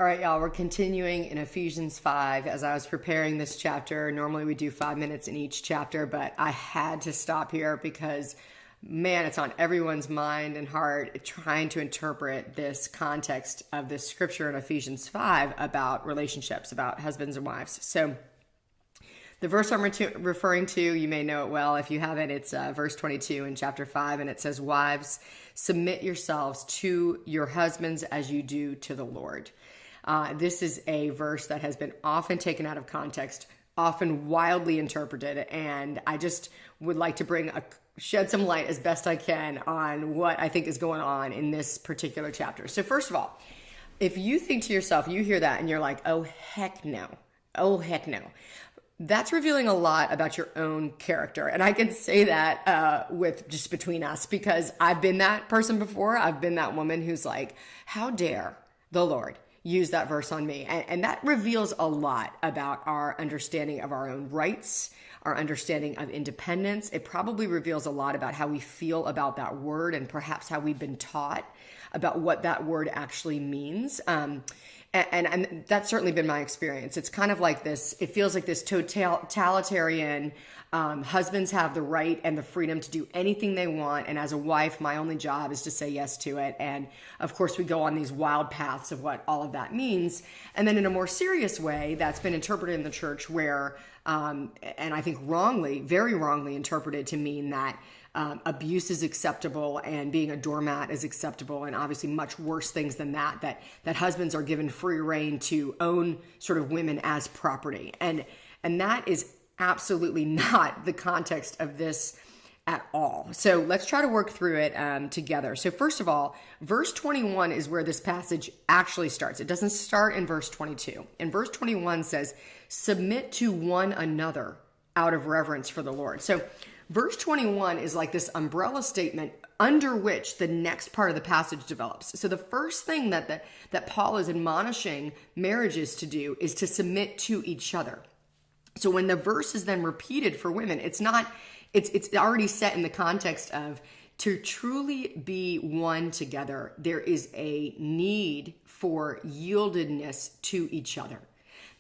All right, y'all, we're continuing in Ephesians 5. As I was preparing this chapter, normally we do 5 minutes in each chapter, but I had to stop here because, man, it's on everyone's mind and heart trying to interpret this context of this scripture in Ephesians 5 about relationships, about husbands and wives. So the verse I'm referring to, you may know it well. If you haven't, it's verse 22 in chapter 5, and it says, "Wives, submit yourselves to your husbands as you do to the Lord." This is a verse that has been often taken out of context, often wildly interpreted, and I just would like to shed some light as best I can on what I think is going on in this particular chapter. So first of all, if you think to yourself, you hear that and you're like, oh heck no, oh heck no, that's revealing a lot about your own character. And I can say that with just between us, because I've been that person before. I've been that woman who's like, how dare the Lord use that verse on me? And that reveals a lot about our understanding of our own rights, our understanding of independence. It probably reveals a lot about how we feel about that word and perhaps how we've been taught about what that word actually means. And that's certainly been my experience. It's kind of like this, it feels like this totalitarian, husbands have the right and the freedom to do anything they want. And as a wife, my only job is to say yes to it. And of course, we go on these wild paths of what all of that means. And then in a more serious way, that's been interpreted in the church where, and I think wrongly, very wrongly interpreted to mean that abuse is acceptable and being a doormat is acceptable, and obviously much worse things than that husbands are given free reign to own sort of women as property. And that is absolutely not the context of this at all. So let's try to work through it together. So first of all, verse 21 is where this passage actually starts. It doesn't start in verse 22. And verse 21 says, "Submit to one another out of reverence for the Lord." So verse 21 is like this umbrella statement under which the next part of the passage develops. So the first thing that Paul is admonishing marriages to do is to submit to each other. So when the verse is then repeated for women, it's already set in the context of to truly be one together. There is a need for yieldedness to each other.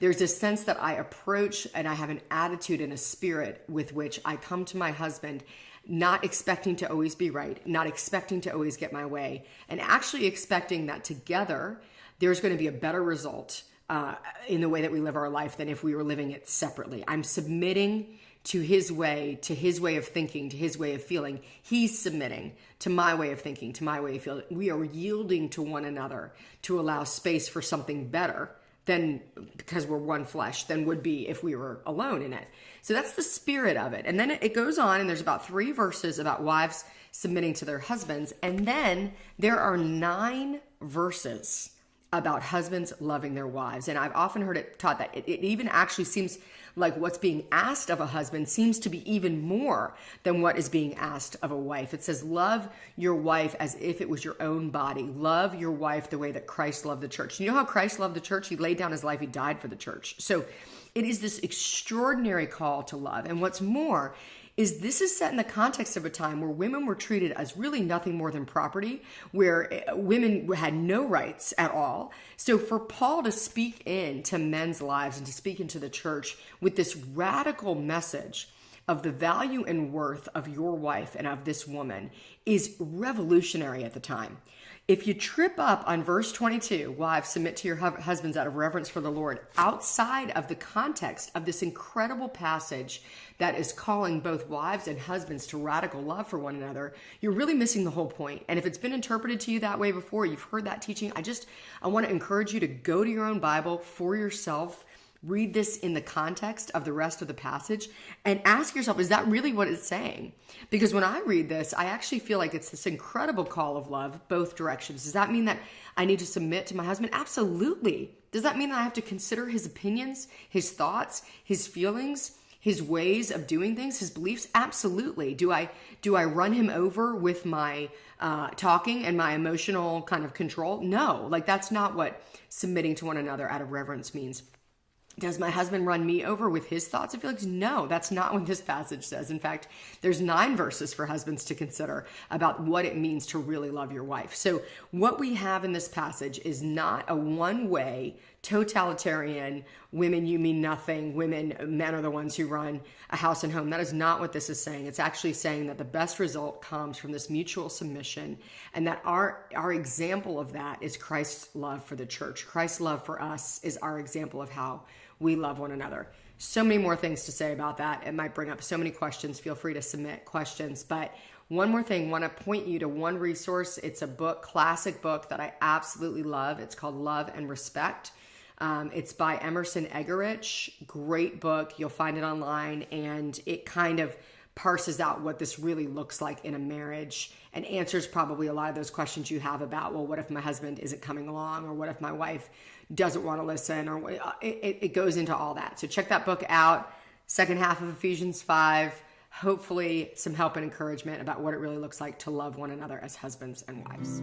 There's a sense that I approach and I have an attitude and a spirit with which I come to my husband, not expecting to always be right, not expecting to always get my way, and actually expecting that together there's going to be a better result in the way that we live our life than if we were living it separately. I'm submitting to his way of thinking, to his way of feeling. He's submitting to my way of thinking, to my way of feeling. We are yielding to one another to allow space for something better than, because we're one flesh, than would be if we were alone in it. So that's the spirit of it. And then it goes on, and there's about 3 verses about wives submitting to their husbands. And then there are 9 verses about husbands loving their wives. And I've often heard it taught that it even actually seems like what's being asked of a husband seems to be even more than what is being asked of a wife. It says, love your wife as if it was your own body. Love your wife the way that Christ loved the church. You know how Christ loved the church? He laid down his life. He died for the church. So it is this extraordinary call to love. And what's more is this is set in the context of a time where women were treated as really nothing more than property, where women had no rights at all. So for Paul to speak into men's lives and to speak into the church with this radical message of the value and worth of your wife and of this woman is revolutionary at the time. If you trip up on verse 22, wives, submit to your husbands out of reverence for the Lord, outside of the context of this incredible passage that is calling both wives and husbands to radical love for one another, you're really missing the whole point. And if it's been interpreted to you that way before, you've heard that teaching, I want to encourage you to go to your own Bible for yourself, read this in the context of the rest of the passage, and ask yourself, is that really what it's saying? Because when I read this, I actually feel like it's this incredible call of love, both directions. Does that mean that I need to submit to my husband? Absolutely. Does that mean that I have to consider his opinions, his thoughts, his feelings, his ways of doing things, his beliefs? Absolutely. Do I run him over with my talking and my emotional kind of control? No, like that's not what submitting to one another out of reverence means. Does my husband run me over with his thoughts and feelings? No, that's not what this passage says. In fact, there's 9 verses for husbands to consider about what it means to really love your wife. So what we have in this passage is not a one-way, totalitarian, women, you mean nothing, men are the ones who run a house and home. That is not what this is saying. It's actually saying that the best result comes from this mutual submission, and that our example of that is Christ's love for the church. Christ's love for us is our example of how we love one another. So many more things to say about that. It might bring up so many questions. Feel free to submit questions. But one more thing, want to point you to one resource. It's a book, classic book that I absolutely love. It's called Love and Respect. It's by Emerson Eggerichs. Great book. You'll find it online, and it kind of parses out what this really looks like in a marriage and answers probably a lot of those questions you have about, well, what if my husband isn't coming along, or what if my wife doesn't want to listen, or it goes into all that. So check that book out. Second half of Ephesians 5. Hopefully some help and encouragement about what it really looks like to love one another as husbands and wives.